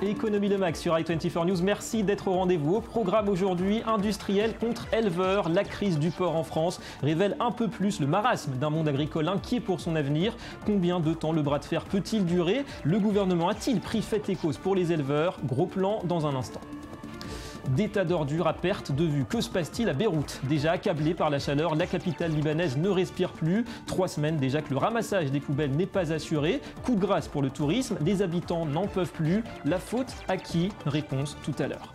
Économie de Max sur i24 News, merci d'être au rendez-vous. Au programme aujourd'hui, industriel contre éleveurs. La crise du porc en France révèle un peu plus le marasme d'un monde agricole inquiet pour son avenir. Combien de temps le bras de fer peut-il durer? Le gouvernement a-t-il pris fait et cause pour les éleveurs? Gros plan dans un instant. Des tas d'ordures à perte de vue. Que se passe-t-il à Beyrouth? Déjà accablée par la chaleur, la capitale libanaise ne respire plus. 3 semaines déjà que le ramassage des poubelles n'est pas assuré. Coup de grâce pour le tourisme, les habitants n'en peuvent plus. La faute à qui? Réponse tout à l'heure.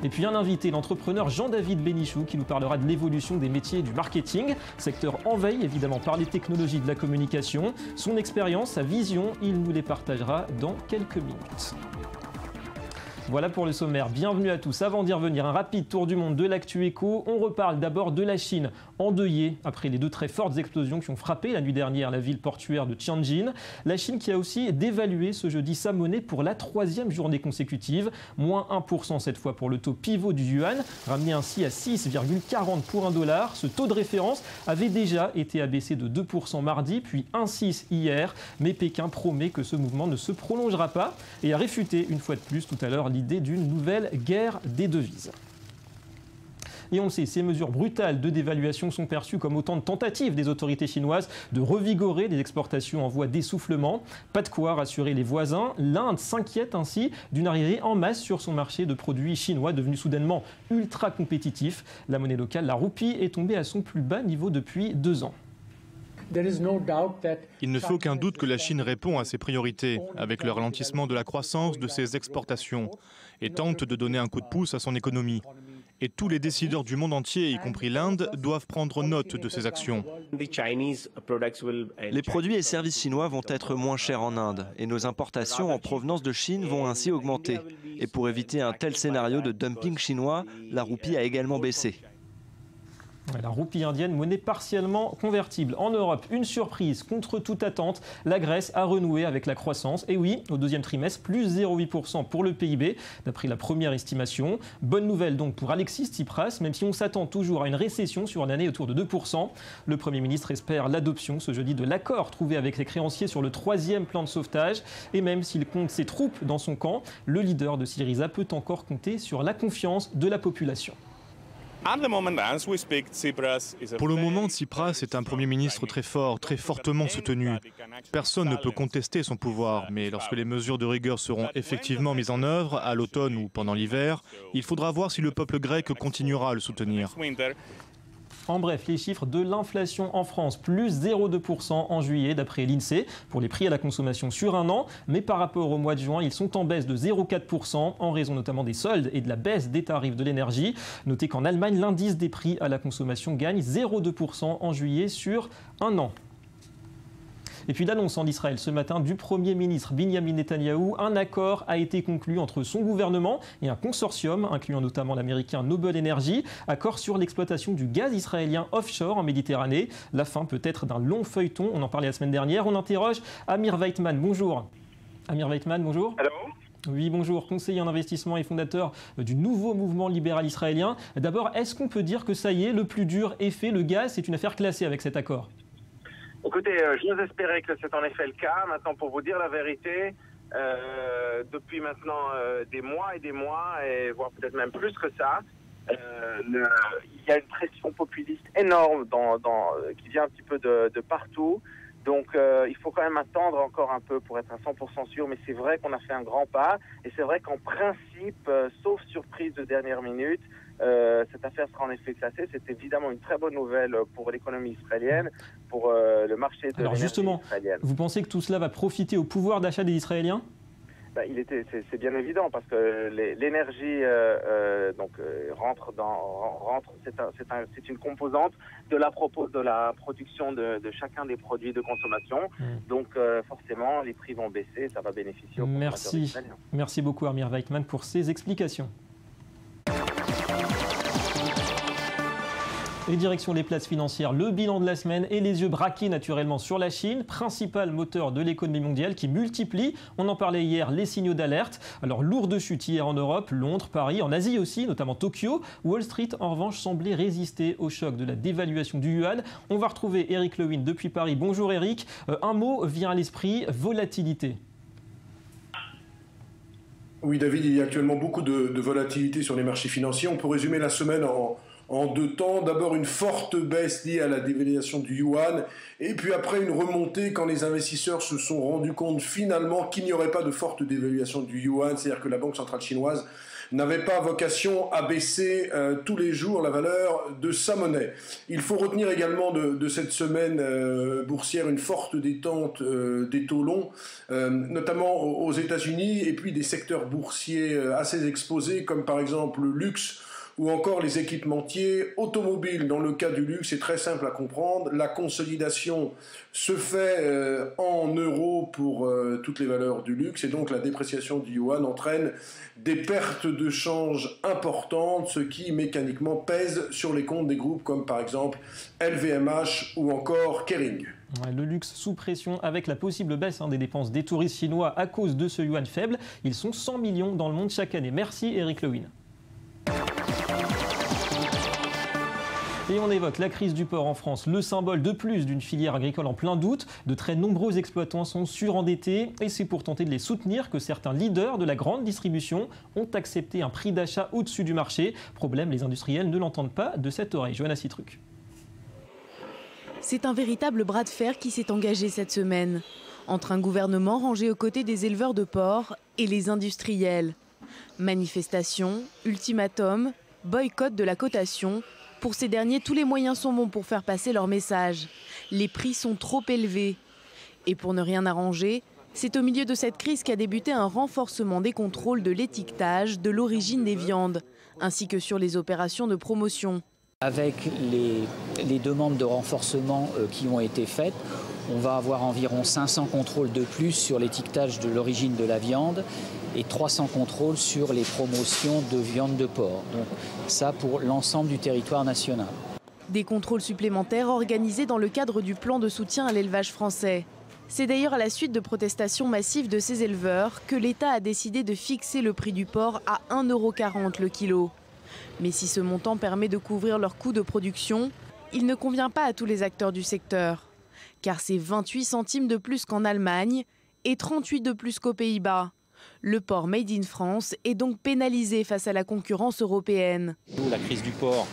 Et puis un invité, l'entrepreneur Jean-David Bénichou, qui nous parlera de l'évolution des métiers du marketing, secteur en veille évidemment par les technologies de la communication. Son expérience, sa vision, il nous les partagera dans quelques minutes. Voilà pour le sommaire. Bienvenue à tous. Avant d'y revenir, un rapide tour du monde de l'actu éco. On reparle d'abord de la Chine, endeuillée après les 2 très fortes explosions qui ont frappé la nuit dernière la ville portuaire de Tianjin. La Chine qui a aussi dévalué ce jeudi sa monnaie pour la 3e journée consécutive. Moins 1% cette fois pour le taux pivot du yuan, ramené ainsi à 6,40 pour un dollar. Ce taux de référence avait déjà été abaissé de 2% mardi, puis 1,6 hier. Mais Pékin promet que ce mouvement ne se prolongera pas et a réfuté une fois de plus tout à l'heure l'idée d'une nouvelle guerre des devises. Et on le sait, ces mesures brutales de dévaluation sont perçues comme autant de tentatives des autorités chinoises de revigorer les exportations en voie d'essoufflement. Pas de quoi rassurer les voisins. L'Inde s'inquiète ainsi d'une arrivée en masse sur son marché de produits chinois devenus soudainement ultra compétitifs. La monnaie locale, la roupie, est tombée à son plus bas niveau depuis 2 ans. Il ne fait aucun doute que la Chine répond à ses priorités, avec le ralentissement de la croissance de ses exportations, et tente de donner un coup de pouce à son économie. Et tous les décideurs du monde entier, y compris l'Inde, doivent prendre note de ces actions. Les produits et services chinois vont être moins chers en Inde, et nos importations en provenance de Chine vont ainsi augmenter. Et pour éviter un tel scénario de dumping chinois, la roupie a également baissé. La roupie indienne, monnaie partiellement convertible. En Europe, une surprise contre toute attente. La Grèce a renoué avec la croissance. Et oui, au 2e trimestre, plus 0,8% pour le PIB, d'après la première estimation. Bonne nouvelle donc pour Alexis Tsipras, même si on s'attend toujours à une récession sur une année autour de 2%. Le Premier ministre espère l'adoption ce jeudi de l'accord trouvé avec les créanciers sur le 3e plan de sauvetage. Et même s'il compte ses troupes dans son camp, le leader de Syriza peut encore compter sur la confiance de la population. Pour le moment, Tsipras est un Premier ministre très fort, très fortement soutenu. Personne ne peut contester son pouvoir, mais lorsque les mesures de rigueur seront effectivement mises en œuvre, à l'automne ou pendant l'hiver, il faudra voir si le peuple grec continuera à le soutenir. En bref, les chiffres de l'inflation en France, plus 0,2% en juillet d'après l'INSEE pour les prix à la consommation sur un an. Mais par rapport au mois de juin, ils sont en baisse de 0,4% en raison notamment des soldes et de la baisse des tarifs de l'énergie. Notez qu'en Allemagne, l'indice des prix à la consommation gagne 0,2% en juillet sur un an. Et puis l'annonce en Israël ce matin du Premier ministre Binyamin Netanyahou, un accord a été conclu entre son gouvernement et un consortium, incluant notamment l'américain Noble Energy, accord sur l'exploitation du gaz israélien offshore en Méditerranée. La fin peut être d'un long feuilleton, on en parlait la semaine dernière. On interroge Amir Weitman, bonjour. Amir Weitman, bonjour. Allô. Oui, bonjour, conseiller en investissement et fondateur du nouveau mouvement libéral israélien. D'abord, est-ce qu'on peut dire que ça y est, le plus dur est fait, le gaz, c'est une affaire classée avec cet accord ? Écoutez, j'ose espérer que c'est en effet le cas. Maintenant, pour vous dire la vérité, depuis maintenant des mois, et voire peut-être même plus que ça, il y a une pression populiste énorme qui vient un petit peu de partout. Donc, il faut quand même attendre encore un peu pour être à 100% sûr. Mais c'est vrai qu'on a fait un grand pas. Et c'est vrai qu'en principe, sauf surprise de dernière minute, cette affaire sera en effet classée. C'est évidemment une très bonne nouvelle pour l'économie israélienne, pour le marché de l'énergie. Alors justement, israélienne. Vous pensez que tout cela va profiter au pouvoir d'achat des Israéliens ? C'est bien évident parce que l'énergie c'est une composante de la production de chacun des produits de consommation. Donc forcément les prix vont baisser, ça va bénéficier aux consommateurs israéliens. Merci beaucoup Amir Weitman pour ces explications. Et direction les places financières, le bilan de la semaine et les yeux braqués naturellement sur la Chine, principal moteur de l'économie mondiale qui multiplie, on en parlait hier, les signaux d'alerte. Alors lourde chute hier en Europe, Londres, Paris, en Asie aussi, notamment Tokyo. Wall Street en revanche semblait résister au choc de la dévaluation du yuan. On va retrouver Eric Lewin depuis Paris. Bonjour Eric, un mot vient à l'esprit, volatilité. Oui David, il y a actuellement beaucoup de volatilité sur les marchés financiers. On peut résumer la semaine en deux temps. D'abord une forte baisse liée à la dévaluation du yuan et puis après une remontée quand les investisseurs se sont rendus compte finalement qu'il n'y aurait pas de forte dévaluation du yuan, c'est-à-dire que la Banque centrale chinoise n'avait pas vocation à baisser tous les jours la valeur de sa monnaie. Il faut retenir également de cette semaine boursière une forte détente des taux longs, notamment aux États-Unis, et puis des secteurs boursiers assez exposés, comme par exemple le luxe, ou encore les équipementiers automobiles. Dans le cas du luxe, c'est très simple à comprendre. La consolidation se fait en euros pour toutes les valeurs du luxe, et donc la dépréciation du yuan entraîne des pertes de change importantes, ce qui mécaniquement pèse sur les comptes des groupes comme par exemple LVMH ou encore Kering. Le luxe sous pression avec la possible baisse des dépenses des touristes chinois à cause de ce yuan faible. Ils sont 100 millions dans le monde chaque année. Merci Eric Lewin. Et on évoque la crise du porc en France, le symbole de plus d'une filière agricole en plein doute. De très nombreux exploitants sont surendettés et c'est pour tenter de les soutenir que certains leaders de la grande distribution ont accepté un prix d'achat au-dessus du marché. Problème, les industriels ne l'entendent pas de cette oreille. Johanna Citruc. C'est un véritable bras de fer qui s'est engagé cette semaine entre un gouvernement rangé aux côtés des éleveurs de porc et les industriels. Manifestations, ultimatums, boycott de la cotation. Pour ces derniers, tous les moyens sont bons pour faire passer leur message. Les prix sont trop élevés. Et pour ne rien arranger, c'est au milieu de cette crise qu'a débuté un renforcement des contrôles de l'étiquetage, de l'origine des viandes, ainsi que sur les opérations de promotion. Avec les demandes de renforcement qui ont été faites, on va avoir environ 500 contrôles de plus sur l'étiquetage de l'origine de la viande et 300 contrôles sur les promotions de viande de porc. Donc ça pour l'ensemble du territoire national. Des contrôles supplémentaires organisés dans le cadre du plan de soutien à l'élevage français. C'est d'ailleurs à la suite de protestations massives de ces éleveurs que l'État a décidé de fixer le prix du porc à 1,40 € le kilo. Mais si ce montant permet de couvrir leurs coûts de production, il ne convient pas à tous les acteurs du secteur. Car c'est 28 centimes de plus qu'en Allemagne et 38 de plus qu'aux Pays-Bas. Le porc made in France est donc pénalisé face à la concurrence européenne. La crise du porc,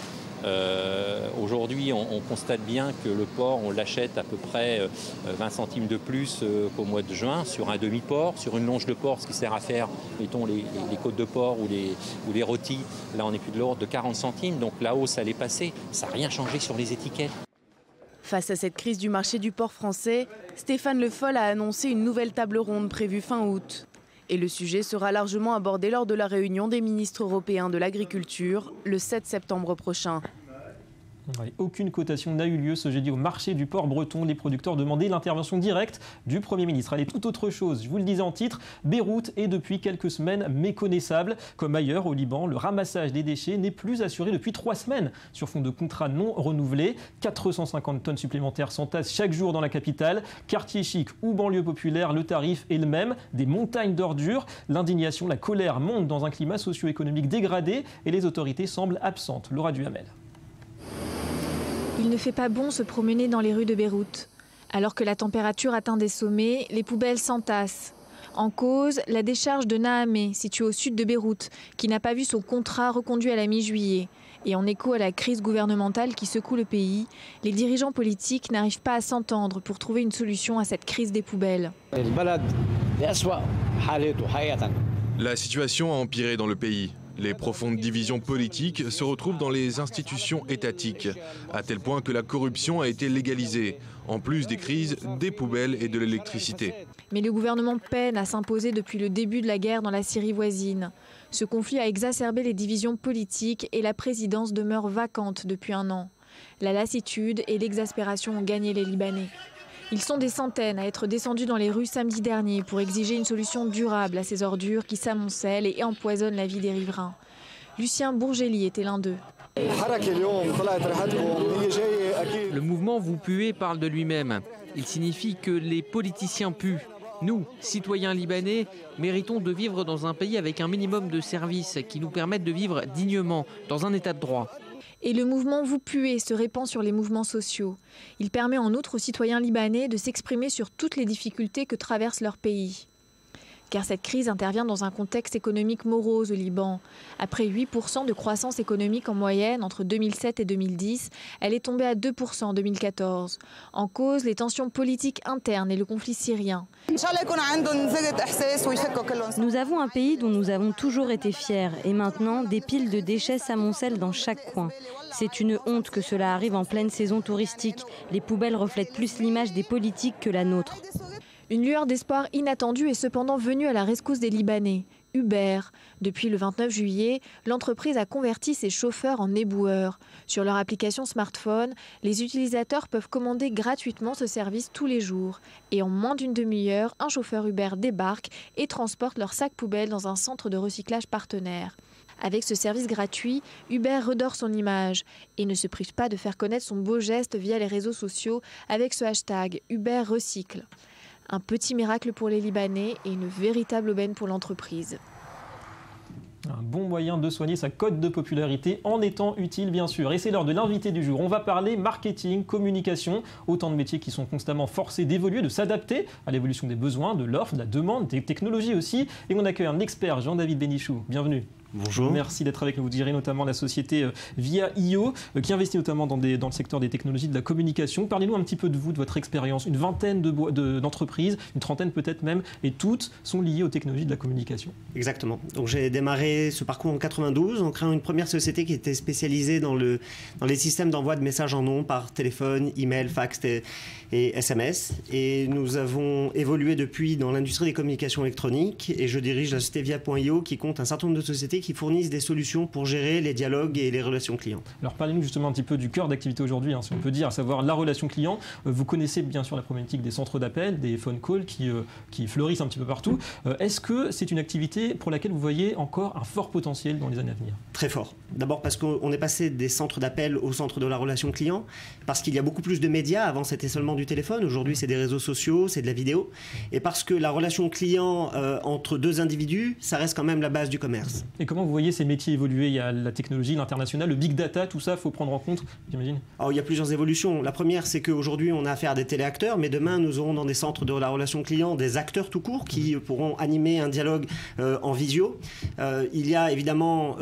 aujourd'hui on constate bien que le porc on l'achète à peu près 20 centimes de plus qu'au mois de juin sur un demi-porc, sur une longe de porc, ce qui sert à faire mettons les côtes de porc ou les rôtis, là on est plus de l'ordre de 40 centimes, donc la hausse elle est passée, ça n'a rien changé sur les étiquettes. Face à cette crise du marché du porc français, Stéphane Le Foll a annoncé une nouvelle table ronde prévue fin août. Et le sujet sera largement abordé lors de la réunion des ministres européens de l'agriculture le 7 septembre prochain. Ouais, aucune cotation n'a eu lieu ce jeudi au marché du porc breton. Les producteurs demandaient l'intervention directe du Premier ministre. Allez, tout autre chose, je vous le disais en titre, Beyrouth est depuis quelques semaines méconnaissable. Comme ailleurs au Liban, le ramassage des déchets n'est plus assuré depuis 3 semaines sur fond de contrats non renouvelés. 450 tonnes supplémentaires s'entassent chaque jour dans la capitale. Quartier chic ou banlieue populaire, le tarif est le même. Des montagnes d'ordures. L'indignation, la colère montent dans un climat socio-économique dégradé et les autorités semblent absentes. Laura Duhamel. Il ne fait pas bon se promener dans les rues de Beyrouth. Alors que la température atteint des sommets, les poubelles s'entassent. En cause, la décharge de Naamé, située au sud de Beyrouth, qui n'a pas vu son contrat reconduit à la mi-juillet. Et en écho à la crise gouvernementale qui secoue le pays, les dirigeants politiques n'arrivent pas à s'entendre pour trouver une solution à cette crise des poubelles. La situation a empiré dans le pays. Les profondes divisions politiques se retrouvent dans les institutions étatiques, à tel point que la corruption a été légalisée, en plus des crises, des poubelles et de l'électricité. Mais le gouvernement peine à s'imposer depuis le début de la guerre dans la Syrie voisine. Ce conflit a exacerbé les divisions politiques et la présidence demeure vacante depuis 1 an. La lassitude et l'exaspération ont gagné les Libanais. Ils sont des centaines à être descendus dans les rues samedi dernier pour exiger une solution durable à ces ordures qui s'amoncellent et empoisonnent la vie des riverains. Lucien Bourgély était l'un d'eux. Le mouvement Vous puez parle de lui-même. Il signifie que les politiciens puent. Nous, citoyens libanais, méritons de vivre dans un pays avec un minimum de services qui nous permettent de vivre dignement, dans un état de droit. Et le mouvement Vous puez se répand sur les mouvements sociaux. Il permet en outre aux citoyens libanais de s'exprimer sur toutes les difficultés que traverse leur pays. Car cette crise intervient dans un contexte économique morose au Liban. Après 8% de croissance économique en moyenne entre 2007 et 2010, elle est tombée à 2% en 2014. En cause, les tensions politiques internes et le conflit syrien. Nous avons un pays dont nous avons toujours été fiers et maintenant des piles de déchets s'amoncellent dans chaque coin. C'est une honte que cela arrive en pleine saison touristique. Les poubelles reflètent plus l'image des politiques que la nôtre. Une lueur d'espoir inattendue est cependant venue à la rescousse des Libanais. Uber. Depuis le 29 juillet, l'entreprise a converti ses chauffeurs en éboueurs. Sur leur application smartphone, les utilisateurs peuvent commander gratuitement ce service tous les jours. Et en moins d'une demi-heure, un chauffeur Uber débarque et transporte leur sac poubelle dans un centre de recyclage partenaire. Avec ce service gratuit, Uber redore son image et ne se prive pas de faire connaître son beau geste via les réseaux sociaux avec ce hashtag Uber Recycle. Un petit miracle pour les Libanais et une véritable aubaine pour l'entreprise. Un bon moyen de soigner sa cote de popularité en étant utile, bien sûr. Et c'est l'heure de l'invité du jour. On va parler marketing, communication, autant de métiers qui sont constamment forcés d'évoluer, de s'adapter à l'évolution des besoins, de l'offre, de la demande, des technologies aussi. Et on accueille un expert, Jean-David Bénichou. Bienvenue. Bonjour. Merci d'être avec nous. Vous dirigez notamment la société Via.io qui investit notamment dans le secteur des technologies de la communication. Parlez-nous un petit peu de vous, de votre expérience. Une vingtaine d'entreprises, une trentaine peut-être même, et toutes sont liées aux technologies de la communication. Exactement. Donc j'ai démarré ce parcours en 92 en créant une première société qui était spécialisée dans les systèmes d'envoi de messages en ondes par téléphone, email, fax et SMS. Et nous avons évolué depuis dans l'industrie des communications électroniques et je dirige la société Via.io qui compte un certain nombre de sociétés qui fournissent des solutions pour gérer les dialogues et les relations clients. Alors parlez-nous justement un petit peu du cœur d'activité aujourd'hui, si on peut dire, à savoir la relation client. Vous connaissez bien sûr la problématique des centres d'appel, des phone calls qui fleurissent un petit peu partout. Est-ce que c'est une activité pour laquelle vous voyez encore un fort potentiel dans les années à venir? Très fort. D'abord parce qu'on est passé des centres d'appel au centre de la relation client, parce qu'il y a beaucoup plus de médias. Avant c'était seulement du téléphone, aujourd'hui c'est des réseaux sociaux, c'est de la vidéo. Et parce que la relation client entre deux individus, ça reste quand même la base du commerce. Et comment vous voyez ces métiers évoluer? Il y a la technologie, l'international, le big data, tout ça, il faut prendre en compte, j'imagine? Alors, il y a plusieurs évolutions. La première, c'est qu'aujourd'hui, on a affaire à des téléacteurs, mais demain, nous aurons dans des centres de la relation client des acteurs tout court qui pourront animer un dialogue en visio. Il y a évidemment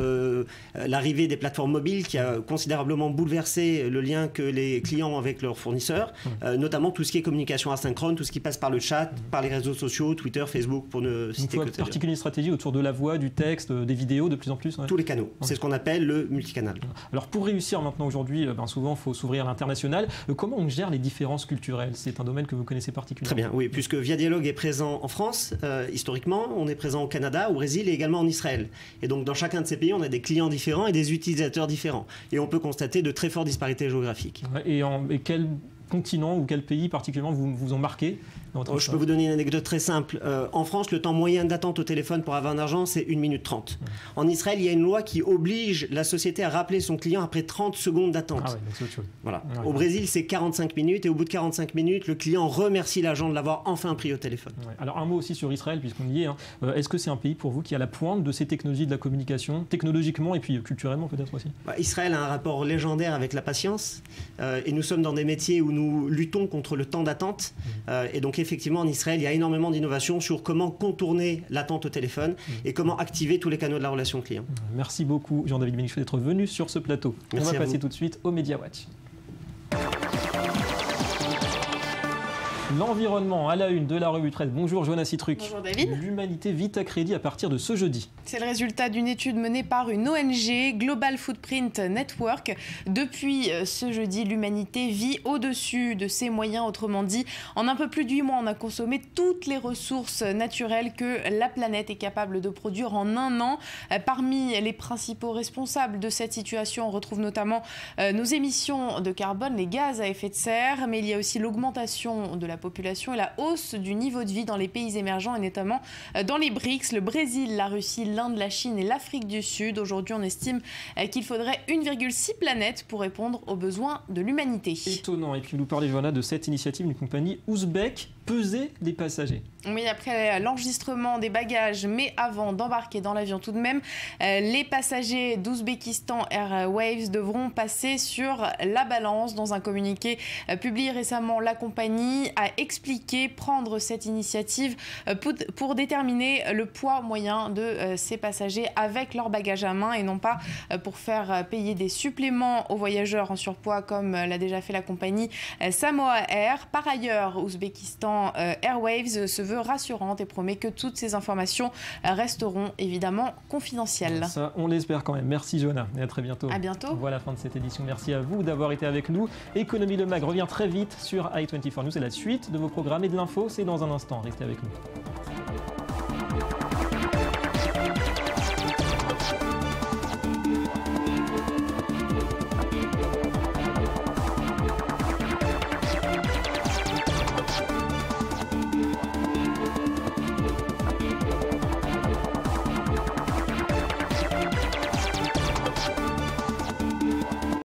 l'arrivée des plateformes mobiles qui a considérablement bouleversé le lien que les clients ont avec leurs fournisseurs, notamment tout ce qui est communication asynchrone, tout ce qui passe par le chat, par les réseaux sociaux, Twitter, Facebook, pour ne citer que ça. Articuler une stratégie autour de la voix, du texte, des vidéos de plus en plus. Ouais. Tous les canaux. C'est ce qu'on appelle le multicanal. Alors pour réussir maintenant aujourd'hui, souvent il faut s'ouvrir à l'international. Comment on gère les différences culturelles? C'est un domaine que vous connaissez particulièrement. Très bien, oui, puisque Via Dialogue est présent en France, historiquement, on est présent au Canada, au Brésil et également en Israël. Et donc dans chacun de ces pays, on a des clients différents et des utilisateurs différents. Et on peut constater de très fortes disparités géographiques. Et quel continent ou quel pays particulièrement vous ont marqué? Je peux vous donner une anecdote très simple. En France, le temps moyen d'attente au téléphone pour avoir un argent, c'est 1 minute 30. En Israël, il y a une loi qui oblige la société à rappeler son client après 30 secondes d'attente. Ah ouais, donc c'est autre chose. Voilà. Au Brésil, c'est 45 minutes et au bout de 45 minutes, le client remercie l'agent de l'avoir enfin pris au téléphone. Ouais. Alors un mot aussi sur Israël, puisqu'on y est. Est-ce que c'est un pays pour vous qui est à la pointe de ces technologies de la communication, technologiquement et puis culturellement peut-être aussi? Israël a un rapport légendaire avec la patience et nous sommes dans des métiers où nous luttons contre le temps d'attente et donc effectivement en Israël il y a énormément d'innovations sur comment contourner l'attente au téléphone et comment activer tous les canaux de la relation client. Merci beaucoup Jean-David Bénichou d'être venu sur ce plateau. Merci. On va passer tout de suite au Media Watch. L'environnement à la une de la revue de presse. Bonjour Johanna Citruc. Bonjour David. L'humanité vit à crédit à partir de ce jeudi. C'est le résultat d'une étude menée par une ONG, Global Footprint Network. Depuis ce jeudi, l'humanité vit au-dessus de ses moyens. Autrement dit, en un peu plus de 8 mois, on a consommé toutes les ressources naturelles que la planète est capable de produire en un an. Parmi les principaux responsables de cette situation, on retrouve notamment nos émissions de carbone, les gaz à effet de serre, mais il y a aussi l'augmentation de la population et la hausse du niveau de vie dans les pays émergents et notamment dans les BRICS, le Brésil, la Russie, l'Inde, la Chine et l'Afrique du Sud. Aujourd'hui, on estime qu'il faudrait 1,6 planètes pour répondre aux besoins de l'humanité. Étonnant. Et puis nous parlait Johanna de cette initiative d'une compagnie ouzbek, peser des passagers. Oui, après l'enregistrement des bagages, mais avant d'embarquer dans l'avion tout de même, les passagers d'Ouzbékistan Airways devront passer sur la balance. Dans un communiqué publié récemment, la compagnie a expliqué prendre cette initiative pour déterminer le poids moyen de ces passagers avec leur bagage à main et non pas pour faire payer des suppléments aux voyageurs en surpoids comme l'a déjà fait la compagnie Samoa Air. Par ailleurs, Ouzbékistan Airways se veut rassurante et promet que toutes ces informations resteront évidemment confidentielles. Ça, on l'espère quand même. Merci Johanna et à très bientôt. À bientôt. Voilà la fin de cette édition. Merci à vous d'avoir été avec nous. Économie Le Mag revient très vite sur i24 News et la suite de vos programmes et de l'info, c'est dans un instant. Restez avec nous.